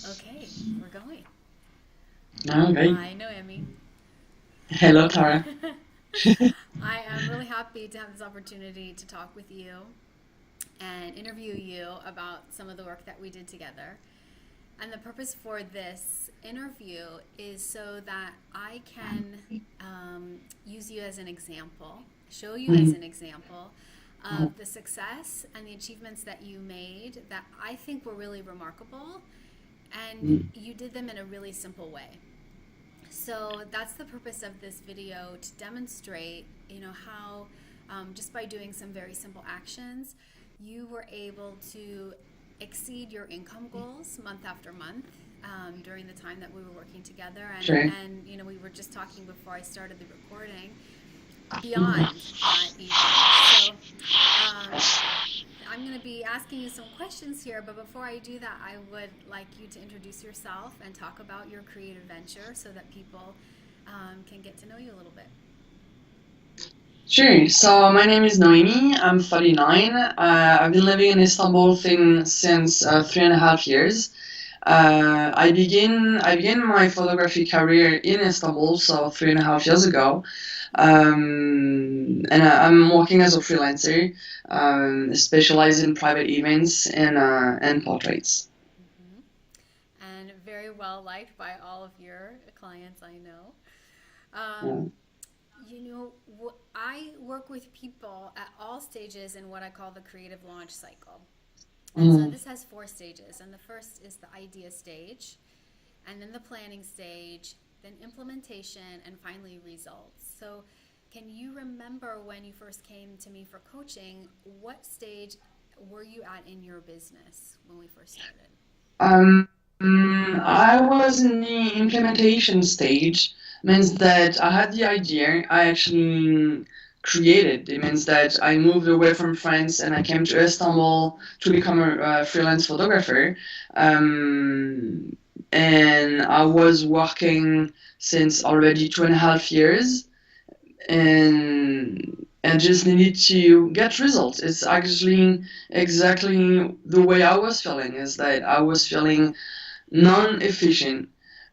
Okay, we're going. Okay. Hi, Noémie. Hello, Tara. I am really happy to have this opportunity to talk with you and interview you about some of the work that we did together. And the purpose for this interview is so that I can use you as an example, show you as Mhm. an example of the success and the achievements that you made that I think were really remarkable, and Mhm. you did them in a really simple way. So that's the purpose of this video, to demonstrate, how just by doing some very simple actions, you were able to exceed your income goals month after month during the time that we were working together. And, Sure. and, we were just talking before I started the recording, beyond that even. So I'm going to be asking you some questions here, but before I do that, I would like you to introduce yourself and talk about your creative venture so that people can get to know you a little bit. Sure. So my name is Noémie. I'm 49. I've been living in Istanbul since 3.5 years. I began my photography career in Istanbul, so 3.5 years ago. I'm working as a freelancer, specialized in private events and portraits. Hmm. And very well liked by all of your clients, I know. Yeah. Um, I work with people at all stages in what I call the creative launch cycle. And so Mhm. this has four stages. And the first is the idea stage, and then the planning stage, then implementation, and finally results. So, can you remember when you first came to me for coaching? What stage were you at in your business when we first started? Um, I was in the implementation stage. Means that I had the idea. I actually created. It means that I moved away from France and I came to Istanbul to become a freelance photographer. Um, and I was working since already 2.5 years and just needed to get results. It's actually exactly the way I was feeling. Is that I was feeling non-efficient.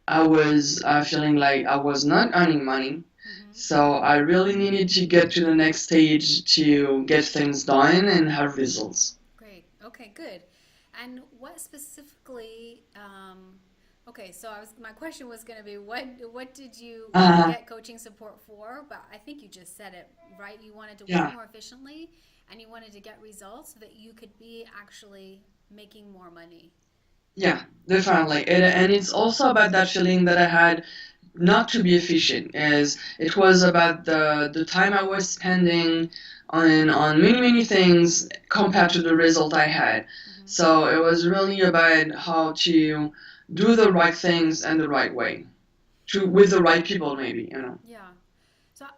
I was feeling like I was not earning money. Mm-hmm. So I really needed to get to the next stage to get things done and have results. Great. Okay, good. And what specifically? Okay, so my question was going to be, what did you want to Uh, get coaching support for? But I think you just said it, right? You wanted to work yeah, more efficiently, and you wanted to get results so that you could be actually making more money. yeah, definitely. And it's also about that feeling that I had not to be efficient, as it was about the time I was spending on many things compared to the result I had. Hmm. So it was really about how to do the right things and the right way to with the right people, maybe. Yeah.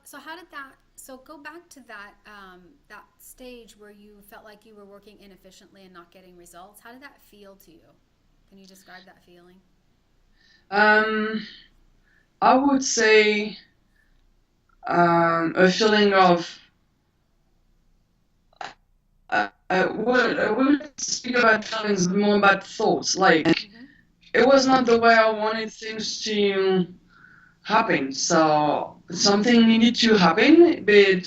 So how did that? So go back to that stage where you felt like you were working inefficiently and not getting results. How did that feel to you? Can you describe that feeling? Um, I would say a feeling of I would speak about feelings more about thoughts. Like Mm-hmm. it was not the way I wanted things to happen. So something needed to happen, but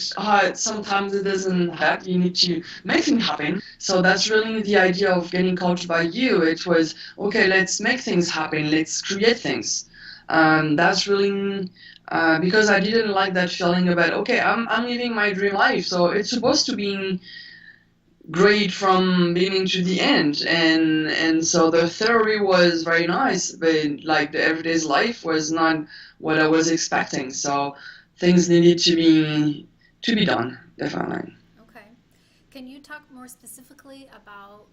sometimes it doesn't happen. You need to make things happen. So that's really the idea of getting coached by you. It was okay. Let's make things happen. Let's create things. That's really. Because I didn't like that feeling about okay, I'm living my dream life, so it's supposed to be great from beginning to the end, and so the theory was very nice, but like the everyday's life was not what I was expecting, so things needed to be done, definitely. Okay. Can you talk more specifically about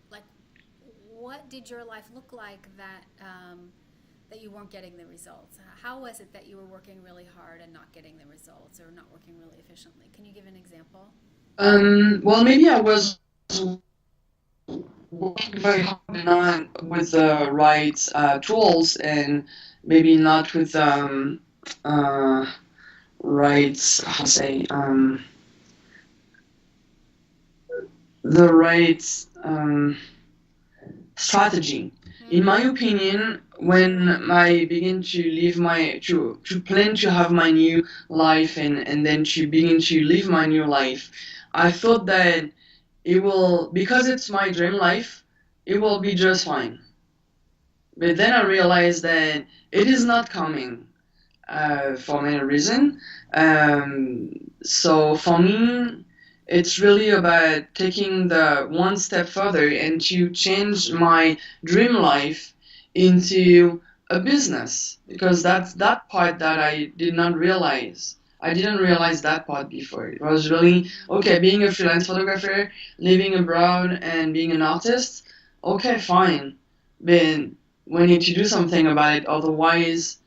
like what did your life look like that you weren't getting the results? How was it that you were working really hard and not getting the results, or not working really efficiently? Can you give an example? Well, maybe I was working very hard, not with the right tools, and maybe not with uh, right, how to say, the right strategy. In my opinion, when I begin to live my to plan to have my new life and then to begin to live my new life, I thought that it will, because it's my dream life, it will be just fine. But then I realized that it is not coming for many reasons. So for me, it's really about taking the one step further and to change my dream life into a business, because that's that part that I did not realize. I didn't realize that part before. It was really, okay, being a freelance photographer, living abroad and being an artist, okay, fine. But we need to do something about it, otherwise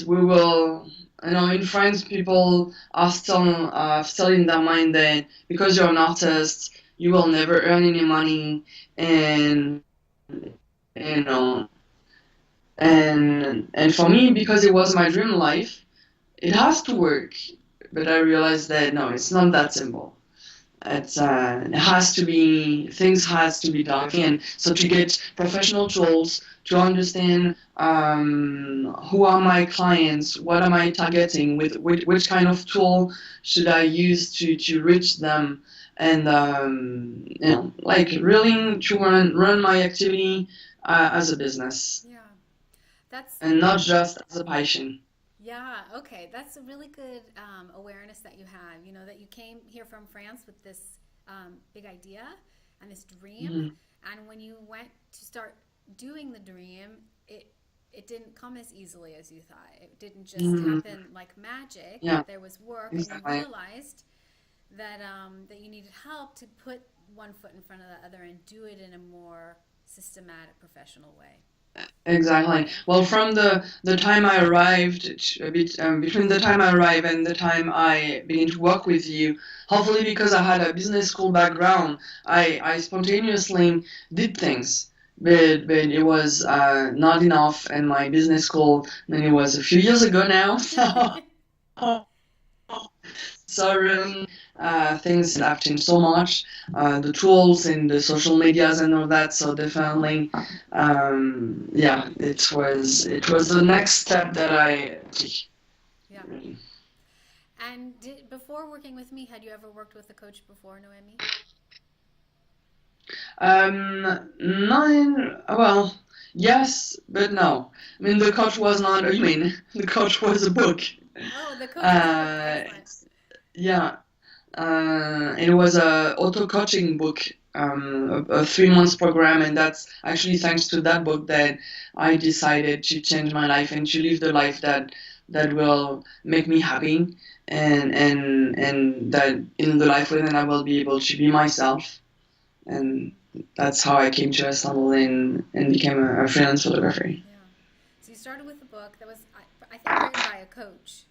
we will, in France people are still in their mind that because you're an artist you will never earn any money, and you know and for me, because it was my dream life, it has to work. But I realized that no, it's not that simple. It has to be, things has to be done. And so to get professional tools, to understand who are my clients, what am I targeting, with which kind of tool should I use to reach them, and like really to run my activity as a business, Yeah. That's and not just as a passion. Yeah, okay. That's a really good awareness that you have. That you came here from France with this big idea and this dream. Mhm. And when you went to start doing the dream, it didn't come as easily as you thought. It didn't just Mhm. happen like magic, Yeah, that there was work, and you exactly. realized that you needed help to put one foot in front of the other and do it in a more systematic, professional way. Exactly. Yeah. Well, from the time I arrived, between the time I arrived and the time I began to work with you, hopefully because I had a business school background, I spontaneously did things. But it was not enough, and my business school, and it was a few years ago now, so really, things have changed so much. The tools and the social medias and all that. So definitely, yeah, it was the next step that I took. Yeah. And before working with me, had you ever worked with a coach before, Noemi? Nine. Well, yes, but no. I mean, the coach was not a human. The coach was a book. Oh, the coach was a book. Uh, Excellent. yeah, it was a auto coaching book, a 3 months program, and that's actually thanks to that book that I decided to change my life and to live the life that will make me happy, and that in the life within I will be able to be myself, and that's how I came to Istanbul and became a freelance photographer. Yeah. So you started with a book that was, I think, written by a coach.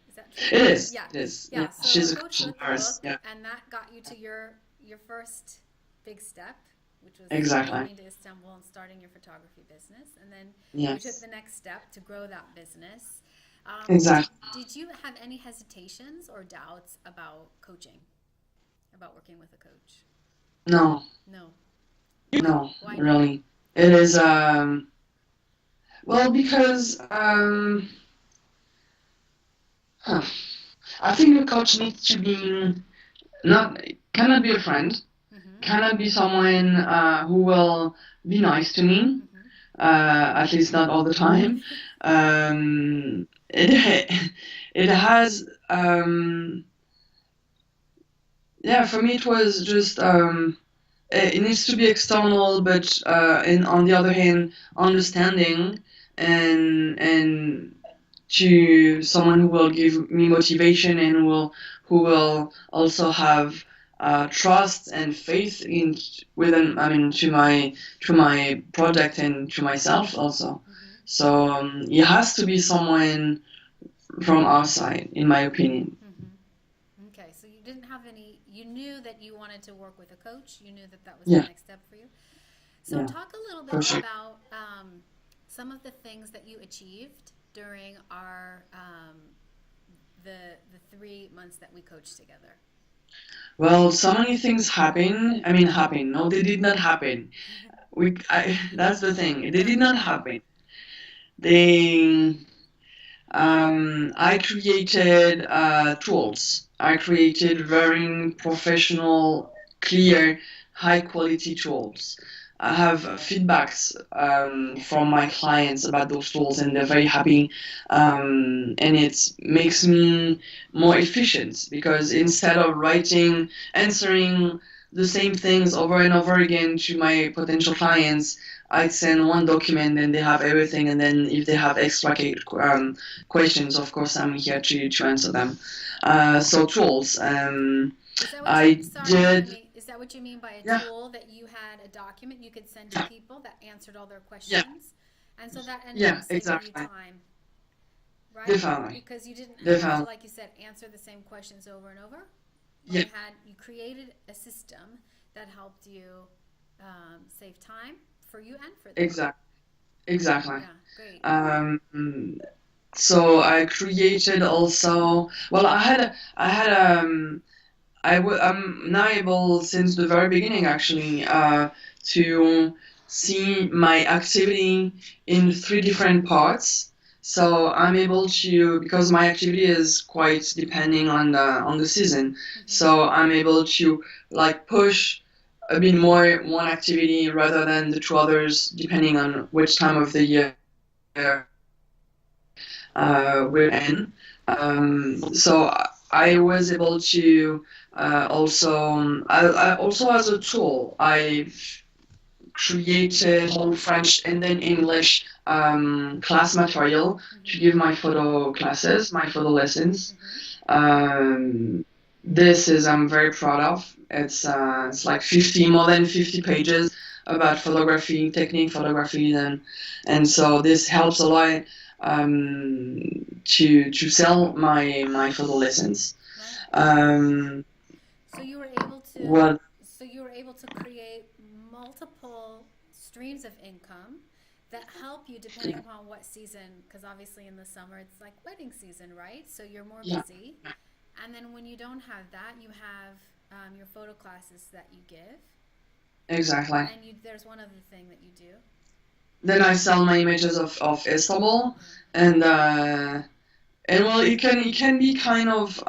Is that true? It is. Yeah. It is. Yeah, Yeah. So a she's a coach coach in wrote the Paris. book, Yeah, and that got you to your first big step, which was exactly. coming to Istanbul and starting your photography business. And then you took Yes, the next step to grow that business. exactly. Did you have any hesitations or doubts about coaching, about working with a coach? No, No. no, Why not? really. It is. Well, because huh, I think a coach needs to be not cannot be a friend, Mm-hmm. cannot be someone who will be nice to me. Mm-hmm. At least not all the time. It it has yeah. For me, it was just it needs to be external, but and on the other hand, understanding and to someone who will give me motivation and who will also have trust and faith in within, I mean, to my project and to myself also. Mm-hmm. So it has to be someone from our side, in my opinion. Mm-hmm. Okay, so you didn't have any, you knew that you wanted to work with a coach. You knew that that was the Yeah, next step for you. So yeah, talk a little bit for sure. about some of the things that you achieved during our the 3 months that we coached together. Well, so many things happen. I mean, happen. No, they did not happen. that's the thing. They did not happen. They I created tools. I created very professional, clear, high quality tools. I have feedbacks from my clients about those tools, and they're very happy. And it makes me more efficient because instead of answering the same things over and over again to my potential clients, I'd send one document and they have everything. And then if they have extra questions, of course, I'm here to answer them. So tools. I did. Is that what you mean by a Yeah, tool that you had a document you could send to people that answered all their yeah, questions? And so that ended yeah, up saving you exactly. time, right? Definitely. Because you didn't have to, Definitely. like you said, answer the same questions over and over. Yeah, You created a system that helped you save time for you and for them. exactly. Yeah, great. Um, so I created also. Well, I had I'm now able since the very beginning actually to see my activity in three different parts. So I'm able to, because my activity is quite depending on the season. So I'm able to like push a bit more one activity rather than the two others, depending on which time of the year we're in. So I was able to I also as a tool, I created whole French and then English class material to give my photo classes, my photo lessons. Um, this is I'm very proud of. It's like 50 more than 50 pages about photography, technique, photography, and so this helps a lot to sell my photo lessons. Um, So you were able to well, create multiple streams of income that help you depending upon what season, because obviously in the summer it's like wedding season, right? So you're more yeah, busy. And then when you don't have that, you have your photo classes that you give. exactly. And there's one other thing that you do. Then I sell my images of Istanbul, and well, it can be kind of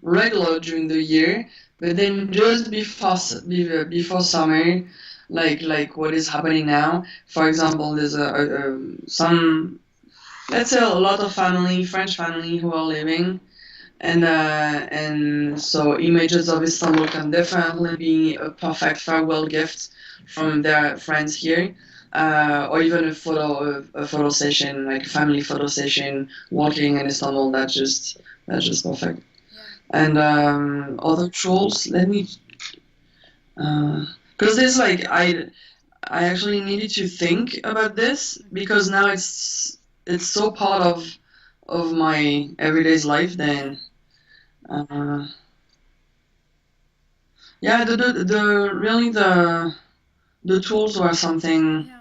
regular during the year, but then just before summer, like what is happening now. For example, there's some, let's say, a lot of French family who are living, and so images of Istanbul can definitely be a perfect farewell gift from their friends here. Or even a photo session, like a family photo session, walking in Istanbul. That's just perfect. Yeah. And other tools. Let me, because this like I actually needed to think about this because now it's so part of my everyday's life. Then uh, yeah, the really the tools were something. Yeah.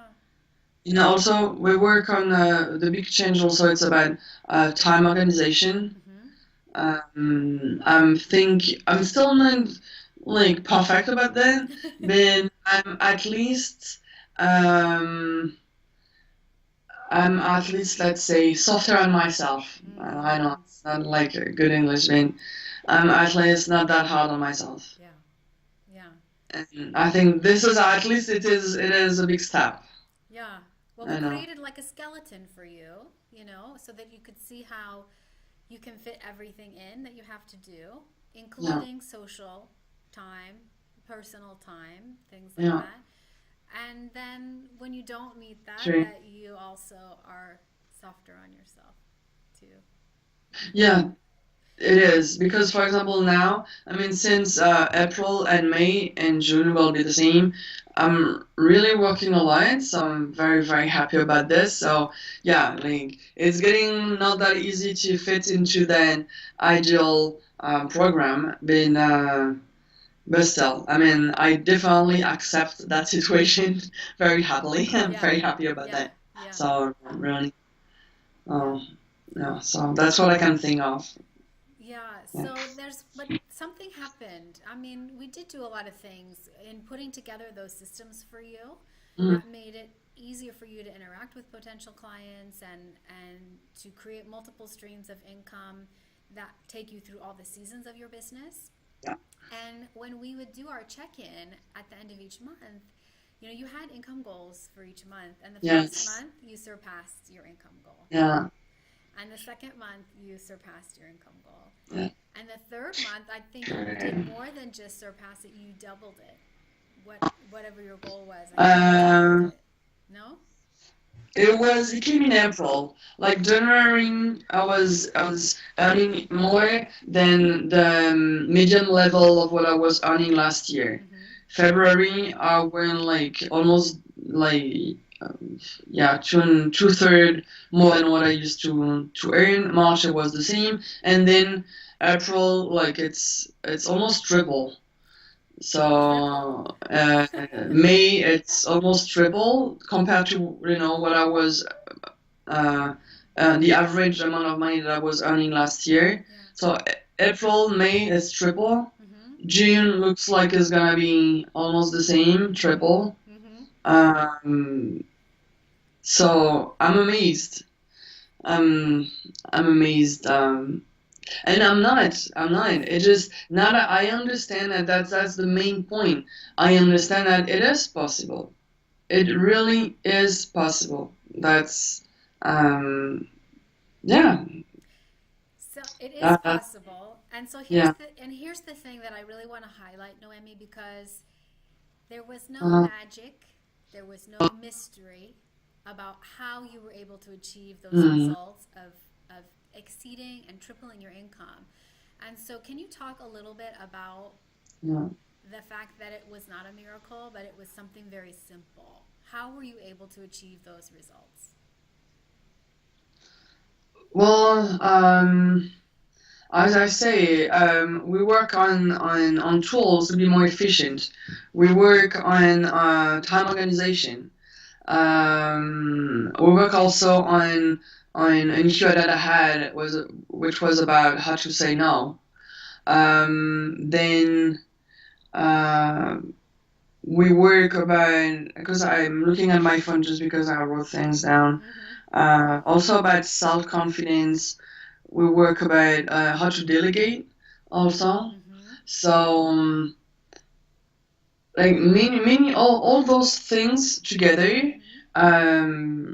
You know, also we work on the big change. Also, it's about time organization. I'm still not like perfect about that, but um, I'm at least, let's say, softer on myself. I know it's not like a good English, but I'm at least not that hard on myself. Yeah. Yeah. And I think this is at least it is a big step. Yeah. Well, we I know. created like a skeleton for you, so that you could see how you can fit everything in that you have to do, Yeah, including social time, personal time, things like yeah, that. And then when you don't meet that, true. that you also are softer on yourself too. Yeah, it is because, for example, now, I mean, since April and May and June will be the same, I'm really working a lot, so I'm very happy about this. So yeah, like it's getting not that easy to fit into that ideal program, but still, I mean, I definitely accept that situation very happily. I'm Yeah. very happy about Yeah. that. Yeah. So really, Yeah. yeah. So that's what I can think of. Yeah, Yeah. so but something happened. I mean, we did do a lot of things in putting together those systems for you. Mm. that made it easier for you to interact with potential clients and to create multiple streams of income that take you through all the seasons of your business. Yeah. And when we would do our check-in at the end of each month, you had income goals for each month, and the first Yes. month you surpassed your income goal, Yeah. and the second month you surpassed your income goal, Yeah. and the third month I think you Okay. did more than just surpass it, you doubled it. Whatever your goal was, I think you doubled Um, it. No? it came in April. Like January, I was earning more than the median level of what I was earning last year. Mm-hmm. February, I went like almost like yeah, two third more than what I used to earn. March, it was the same, and then April, like it's almost triple. Triple. So May, it's almost triple compared to what I was uh, the average amount of money that I was earning last year. Yeah. So April, May is triple. Mm-hmm. June looks like it's gonna be almost the same, triple. Mm-hmm. Um, so I'm amazed. I'm amazed. And I'm not. It just now that I understand that that's the main point. I understand that it is possible. It really is possible. That's yeah. So it is That, possible. And so here's yeah. the thing that I really want to highlight, Noemi, because there was no Uh, magic, there was no mystery about how you were able to achieve those mm, results of exceeding and tripling your income. And so can you talk a little bit about yeah. the fact that it was not a miracle, but it was something very simple? How were you able to achieve those results? Well, as I say, we work on tools to be more efficient. We work on time organization. We work also on an issue that I had which was about how to say no. Then uh, we work about because I'm looking at my phone just because I wrote things down. Mm-hmm. Also about self confidence. We work about how to delegate also. Mm-hmm. So like many all those things together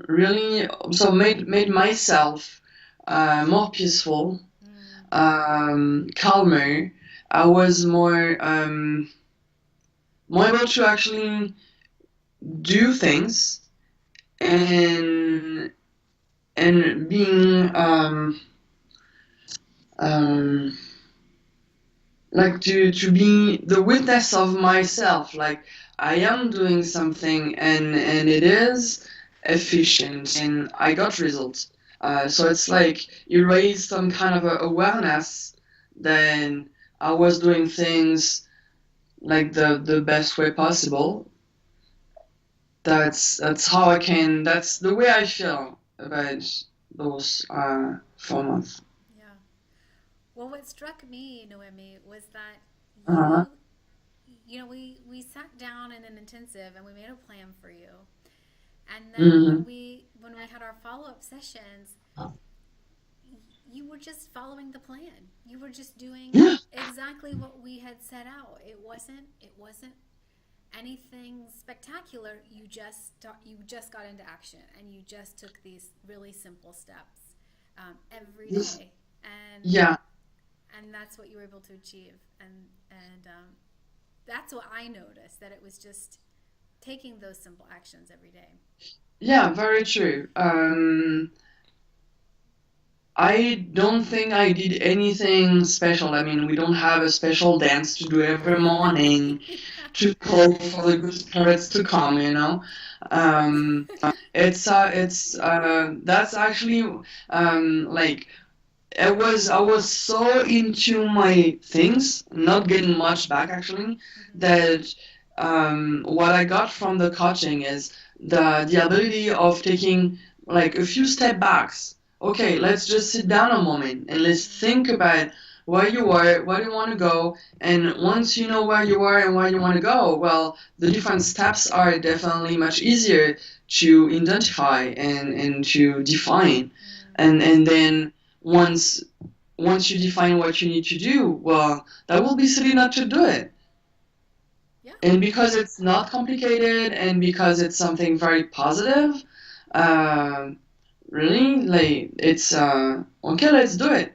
really so made myself more peaceful, Mm. calmer. I was more able to actually do things and being um, like to be the witness of myself, like I am doing something and it is efficient and I got results. So it's like you raise some kind of awareness, then I was doing things like the best way possible. That's how I can, that's the way I feel about those 4 months. Yeah. Well, what struck me, Noemi, was that Uh-huh. we sat down in an intensive and we made a plan for you. And then Mm-hmm. when we had our follow-up sessions, you were just following the plan. You were just doing Yeah. exactly what we had set out. It wasn't anything spectacular. You just got into action and you just took these really simple steps every Yes. day, and Yeah. and that's what you were able to achieve. And that's what I noticed, that it was just taking those simple actions every day. Yeah, very true. I don't think I did anything special. I mean, we don't have a special dance to do every morning to call for the good spirits to come. Um, that's actually like I was so into my things, not getting much back actually, Mm-hmm. that what I got from the coaching is the ability of taking like a few step backs. Okay, let's just sit down a moment and let's think about where you are, where you want to go, and once you know where you are and where you want to go, well, the different steps are definitely much easier to identify and to define. And then once you define what you need to do, well, that will be silly not to do it. Yeah. And because it's not complicated and because it's something very positive, really, like, it's, okay, let's do it.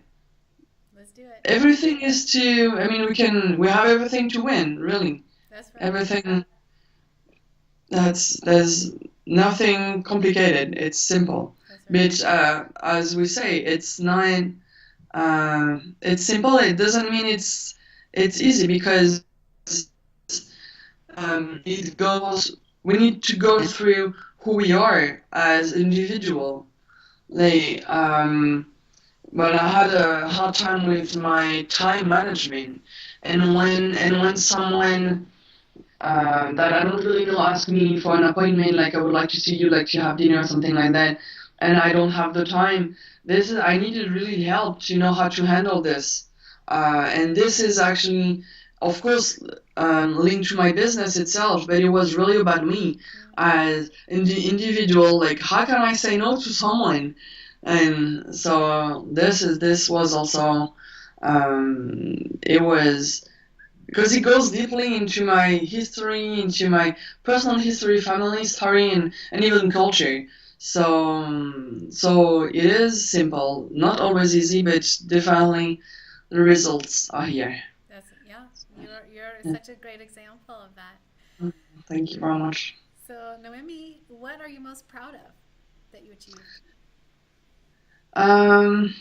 Let's do it. Everything is to, I mean, we have everything to win, really. That's right. Everything, there's nothing complicated. It's simple. That's right. But, as we say, it's not, it's simple. It doesn't mean it's easy, because it goes. We need to go through who we are as individual. Like, but I had a hard time with my time management, and when someone that I don't really know asks me for an appointment, like, I would like to see you, like, to have dinner or something like that, and I don't have the time. I needed really help to know how to handle this, and this is actually, of course, linked to my business itself, but it was really about me as an individual. Like, how can I say no to someone? And so this was also, it was, because it goes deeply into my history, into my personal history, family story, and even culture. So it is simple, not always easy, but definitely the results are here. You're such a great example of that. Thank you very much. So, Noémie, what are you most proud of that you achieved? Um,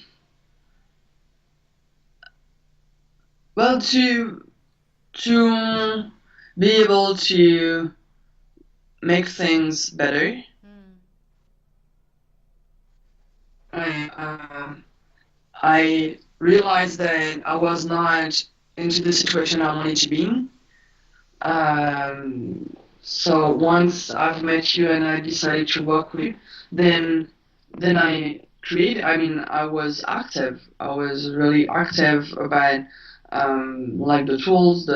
well, to be able to make things better. I realized that I was not into the situation I wanted to be in. So once I've met you and I decided to work with you, then I created. I mean, I was active. I was really active about, like, the tools,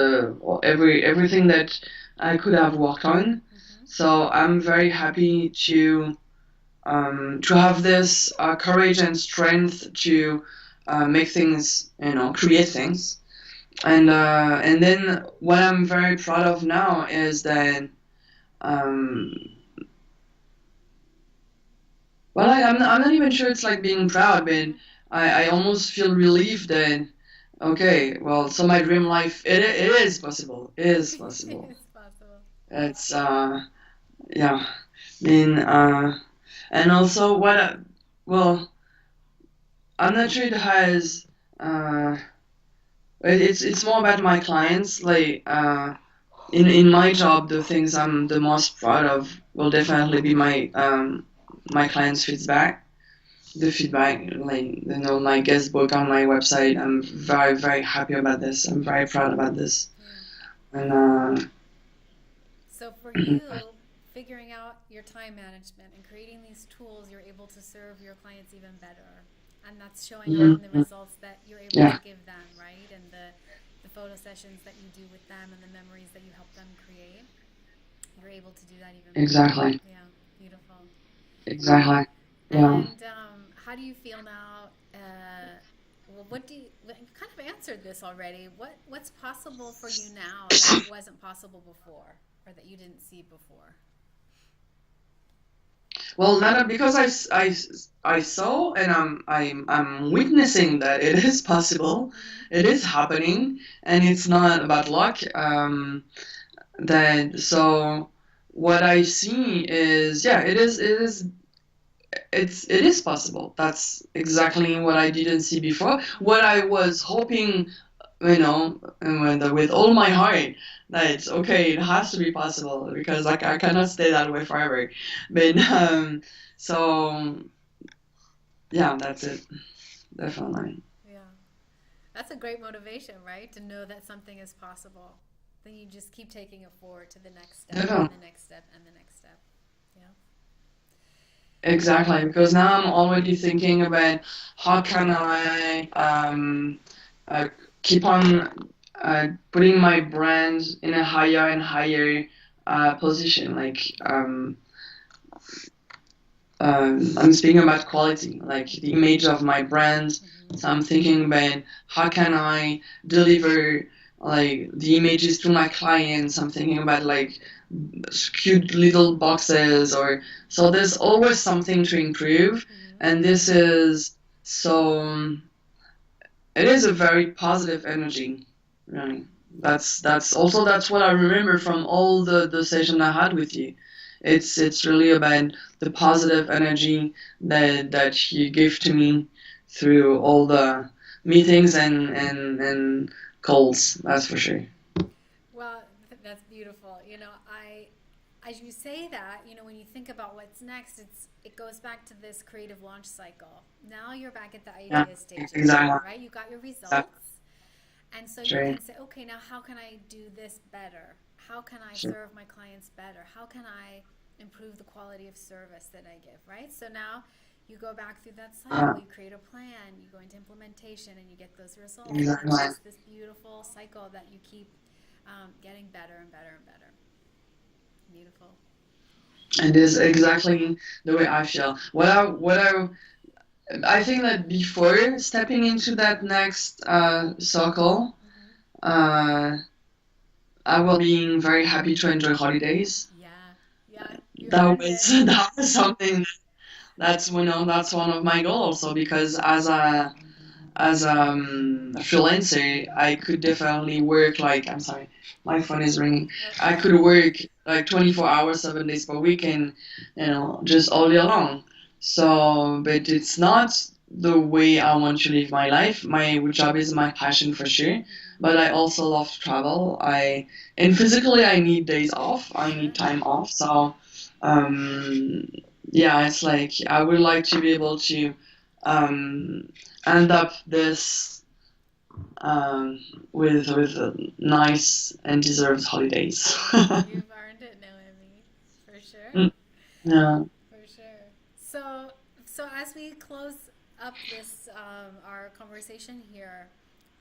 everything that I could have worked on. So I'm very happy to have this courage and strength to make things, create things. And then what I'm very proud of now is that, well, I'm not even sure it's like being proud, but I almost feel relieved that, okay, well, so my dream life, it is possible. It is possible. It's possible. It's, yeah. I mean, and also well, I'm not sure it has, it's more about my clients. Like, in my job, the things I'm the most proud of will definitely be my clients' feedback. The feedback, like, my guest book on my website. I'm very, very happy about this. I'm very proud about this. And so for you, figuring out your time management and creating these tools, you're able to serve your clients even better. And that's showing up in the results that you're able to give them, right? And the photo sessions that you do with them and the memories that you help them create. You're able to do that even better. Exactly. Yeah, beautiful. Exactly. Yeah. And how do you feel now? Well, you kind of answered this already. What's possible for you now that wasn't possible before, or that you didn't see before? Well, not because I saw, and I'm witnessing that it is possible, it is happening, and it's not about luck. So what I see is, yeah, it is possible. That's exactly what I didn't see before. What I was hoping, and with all my heart, that it's okay, it has to be possible, because, like, I cannot stay that way forever. But so yeah, that's it. Definitely. Yeah, that's a great motivation, right? To know that something is possible. Then you just keep taking it forward to the next step, and the next step, and the next step. Yeah. Exactly, because now I'm already thinking about how can I uh, keep on putting my brand in a higher and higher position. Like I'm speaking about quality, like the image of my brand. So I'm thinking about how can I deliver like the images to my clients. I'm thinking about like cute little boxes, or so there's always something to improve, and this is so it is a very positive energy, really. That's what I remember from all the session I had with you. It's really about the positive energy that you give to me through all the meetings and calls. That's for sure. Well, that's beautiful. As you say that, when you think about what's next, it goes back to this creative launch cycle. Now you're back at the Yeah, idea stage again, exactly. right? You got your Exactly. results, and so you Sure. can say, okay, now how can I do this better? How can I Sure. serve my clients better? How can I improve the quality of service that I give, right? So now you go back through that cycle, you create a plan, you go into implementation, and you get those results. And Exactly. it's just this beautiful cycle that you keep getting better and better and better. Beautiful. And this is exactly the way I feel. I think that before stepping into that next circle, uh, I was being very happy to enjoy holidays. Yeah, yeah, you That earned was it. that was something that's one of my goals. Also, because as a freelancer, I could definitely work like I'm sorry, my phone is ringing. I could work like 24 hours, 7 days per week, and just all year long. So, but it's not the way I want to live my life. My job is my passion for sure, but I also love to travel. And physically I need days off. I Sure. need time off. So, um, yeah, it's like I would like to be able to um, end up this um, with nice and deserved holidays. You've earned it, Noémie, for sure. Mm, yeah. For sure. So as we close up this our conversation here,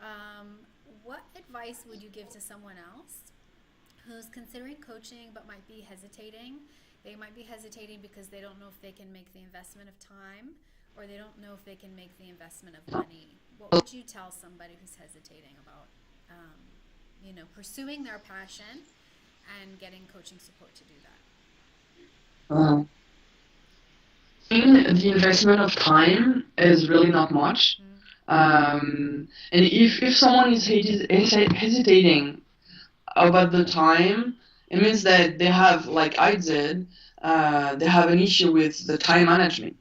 um, what advice would you give to someone else who's considering coaching but might be hesitating? They might be hesitating because they don't know if they can make the investment of time, or they don't know if they can make the investment of money. What would you tell somebody who's hesitating about, pursuing their passion and getting coaching support to do that? Uh, the investment of time is really not much. And if someone is hesitating about the time, it means that they have, like I did, they have an issue with the time management.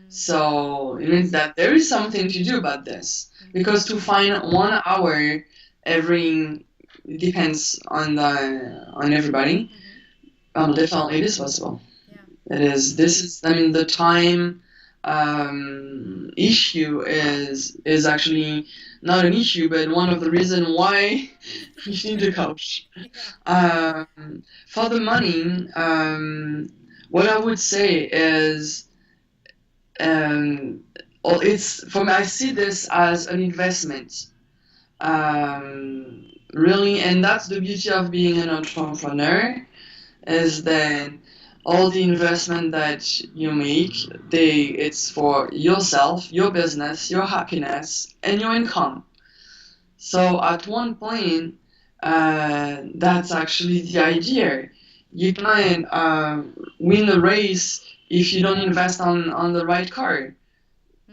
So it means that there is something to do about this. Because to find 1 hour every it depends on everybody. Definitely it is possible. Yeah. It is. This is. I mean, the time issue is actually not an issue, but one of the reasons why you need a coach. Yeah. For the money, what I would say is, it's for me. I see this as an investment. Really, and that's the beauty of being an entrepreneur, is that all the investment that you make, it's for yourself, your business, your happiness, and your income. So at one point, that's actually the idea. You can't win a race if you don't invest on the right car.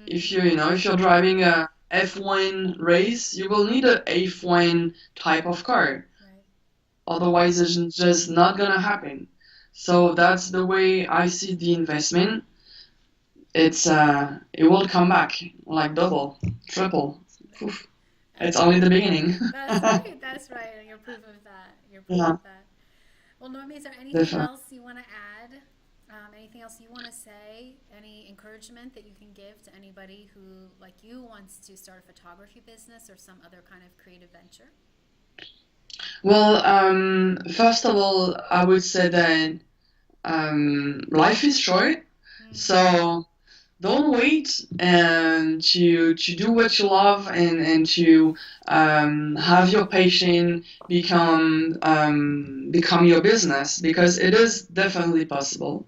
If you're driving a F1 race, you will need a F1 type of car. Right. Otherwise, it's just not gonna happen. So that's the way I see the investment. It will come back like double, triple. Oof. It's only the beginning. That's right. That's right. And you're proof of that. You're proof Yeah, of that. Well, Normie, is there anything definitely. else you want to add? Anything else you want to say? Any encouragement that you can give to anybody who, like you, wants to start a photography business or some other kind of creative venture? Well, first of all, I would say that life is short, Mm. so don't wait and to do what you love and to have your passion become your business, because it is definitely possible.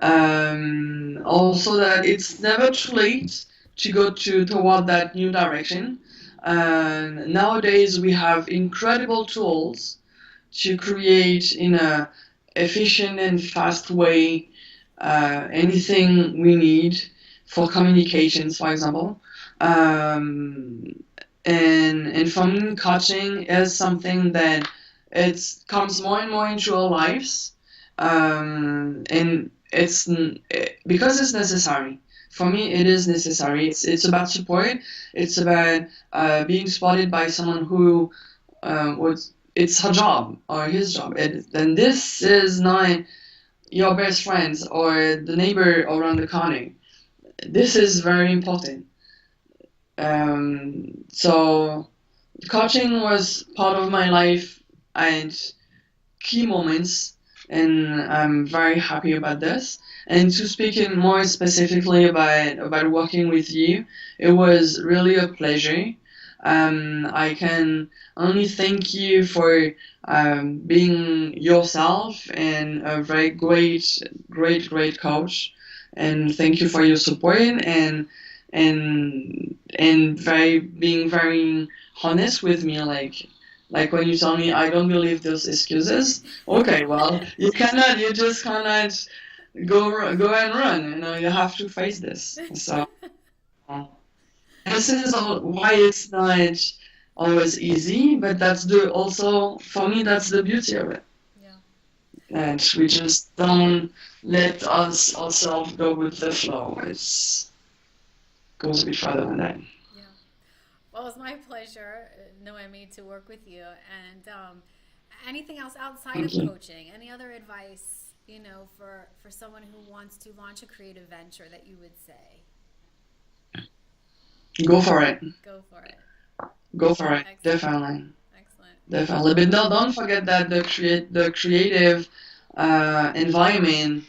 Also, that it's never too late to go toward that new direction. Nowadays, we have incredible tools to create in a efficient and fast way anything we need for communications, for example. Um, and for me, coaching is something that it comes more and more into our lives, and it's because it's necessary. For me, it is necessary. It's about support. It's about being supported by someone who was it's her job or his job. And this is not your best friends or the neighbor around the corner. This is very important. So coaching was part of my life and key moments, and I'm very happy about this. And to speak in more specifically about working with you, it was really a pleasure. I can only thank you for being yourself and a very great coach. And thank you for your support and being very honest with me, like when you tell me I don't believe those excuses. Okay, well, you just cannot go and run. You have to face this. So this is why it's not always easy, but that's the also for me that's the beauty of it. Yeah. And we just don't let us ourselves go with the flow. It's goes a bit further than that. Yeah. Well, it's my pleasure, Noémie, to work with you. And anything else outside Thank of you. coaching? Any other advice, for someone who wants to launch a creative venture that you would say? Go for it. Go for it. Go for it. Excellent. Definitely. Excellent. Definitely. But don't forget that the creative environment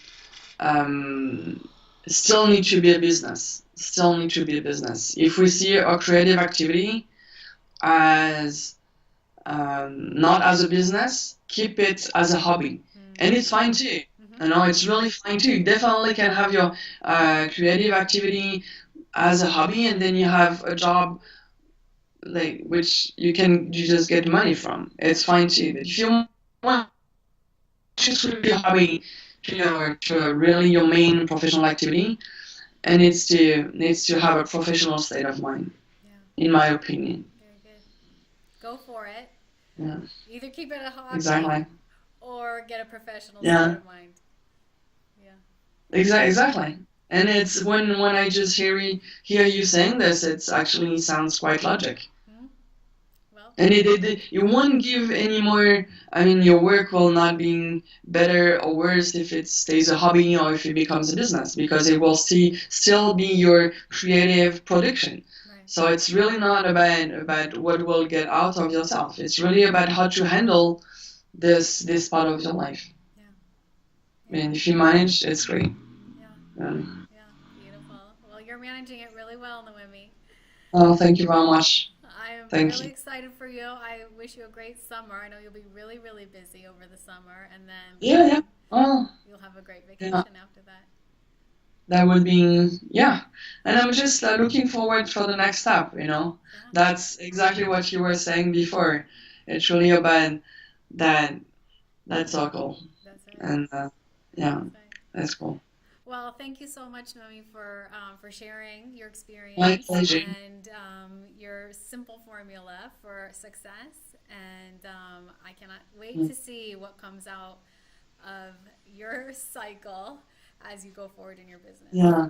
still need to be a business. Still need to be a business. If we see a creative activity as not as a business, keep it as a hobby, and it's fine too. It's really fine too. You definitely can have your creative activity as a hobby, and then you have a job like which you just get money from. It's fine too. But if you want to be a hobby to really your main professional activity, and needs to have a professional state of mind, Yeah. in my opinion. Very good. Go for it. Yeah. Either keep it a hobby Exactly. or get a professional Yeah. state of mind. Yeah. Exactly. And it's when I just hear you saying this, it's actually sounds quite logic. Well, And it won't give any more. I mean, your work will not be better or worse if it stays a hobby or if it becomes a business, because it will still be your creative production. right. So it's really not about what will get out of yourself. It's really about how to handle this part of your life. Yeah. And if you manage, it's great. Yeah. Um, Yeah. Beautiful. Well, you're managing it really well, Noémie. oh, thank you very much. I am Thank really you. excited for you. I wish you a great summer. I know you'll be really, really busy over the summer, and then Yeah. Oh, you'll have a great yeah. vacation after that. That would be, yeah. And I'm just looking forward for the next step. Yeah. That's exactly what you were saying before. It's really about that that circle, That's right. and yeah, That's right. that's cool. Well, thank you so much, Nomi, for sharing your My experience pleasure. and your simple formula for success. And I cannot wait to see what comes out of your cycle as you go forward in your business. Yeah.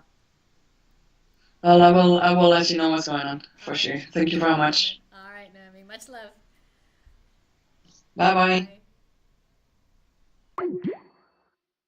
Well, I will let you know what's going on for All sure. right. Thank you very much. All right, Nomi. Much love. Bye bye. Bye.